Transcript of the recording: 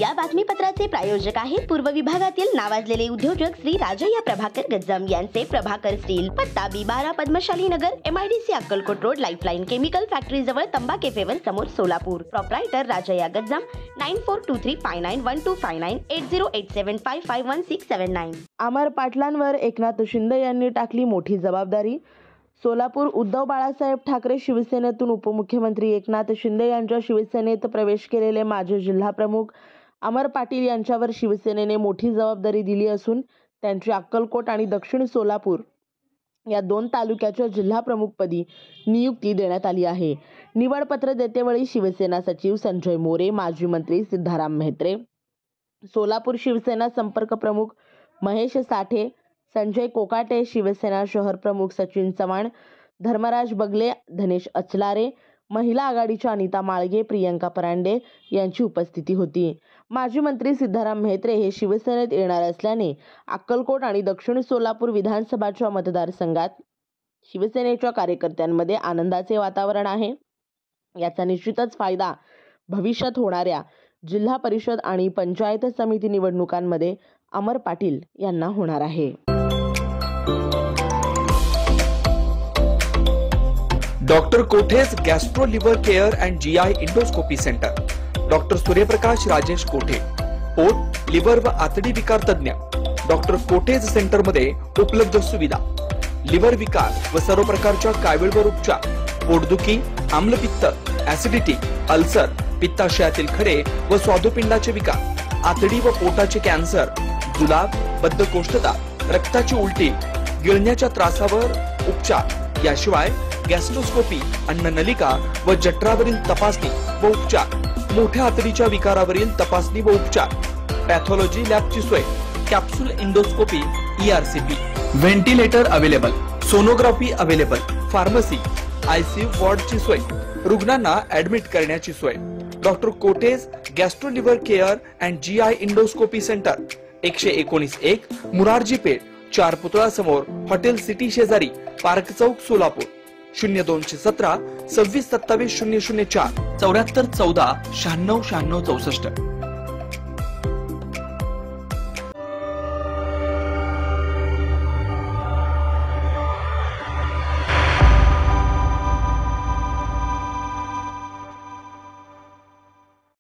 या बातमीपत्राचे प्रायोजक आहेत पूर्व विभागातील नावाजलेले उद्योजक श्री राजय्या प्रभाकर गज्जाम यांचे प्रभाकर स्टील, पत्ता B12 पद्मशाली नगर, MIDC Akkalkot road, lifeline chemical factory जवळ, तंबा केफेवर समोर, सोलापूर. प्रोप्रायटर राजय्या गज्जाम, 9423591259 8087551679. अमर पाटलांवर एकनाथ शिंदे यांनी टाकली मोठी जबाबदारी. सोलापूर. उद्धव बाळासाहेब ठाकरे शिवसेनेतून उपमुख्यमंत्री एकनाथ शिंदे यांच्या शिवसेनेत प्रवेश केलेले माजी जिल्हाप्रमुख अमर पाटील यांच्यावर शिवसेनेने मोठी जबाबदारी दिली असून त्यांची अक्कलकोट आणि दक्षिण सोलापूर या 2 तालुक्याच्या जिल्हाप्रमुखपदी नियुक्ती देण्यात आली आहे. निवडपत्र देतेवेळी शिवसेना सचिव संजय मोरे, माजी मंत्री सिद्धाराम म्हेत्रे, सोलापूर शिवसेना संपर्क प्रमुख महेश साठे, संजय कोकाटे, शिवसेना शहर प्रमुख सचिन चव्हाण, धर्मराज बगले, धनेश अचलारे, महिला आघाडीच्या अनिता माळगे, प्रियंका परांडे यांची उपस्थिती होती. माजी मंत्री सिद्धाराम म्हेत्रे हे शिवसेनेत येणार असल्याने अक्कलकोट आणि दक्षिण सोलापूर विधानसभाच्या मतदारसंघात शिवसेनेच्या कार्यकर्त्यांमध्ये आनंदाचे वातावरण आहे. याचा निश्चितच फायदा भविष्यात होणाऱ्या जिल्हा परिषद आणि पंचायत समिती निवडणुकांमध्ये अमर पाटील यांना होणार आहे. Doctor Kothe's gastro liver care and GI endoscopy centre. Doctor Suryaprakash Rajesh कोठे, पोट, लिव्हर व आतडी विकार तज्ञ. डॉक्टर कोठेज सेंटर मध्ये उपलब्ध सुविधा: लिव्हर विकार व सर्व प्रकारच्या कावीळवर उपचार, पोटदुखी, आम्लपित्त, ऍसिडिटी, अल्सर, पित्ताशयातील खडे व स्वादुपिंडाचे विकार, आतडी व पोटाचे कॅन्सर, जुलाब, बद्धकोष्ठता, रक्ताची उलटी, गिळण्याच्या त्रासावर उपचार. याशिवाय गॅस्ट्रोस्कोपी, अन्ननलिका व जठरावरील तपासणी व उपचार, मोठ्या आतडीच्या विकारावरील तपासणी व उपचार, पॅथॉलॉजी लॅबची सोय, capsule endoscopy, ERCP, ventilator available, sonography available, pharmacy, ICU वॉर्डची सोय, रुग्णांना ऍडमिट करण्याची सोय. Doctor cottage gastro liver care and GI endoscopy centre, 119-1 Murarji Peth, 4 पुतळा समोर, हॉटेल सिटी शेजारी, पार्क चौक, सोलापूर. 0217 26 27 004 74 14 96 96 64.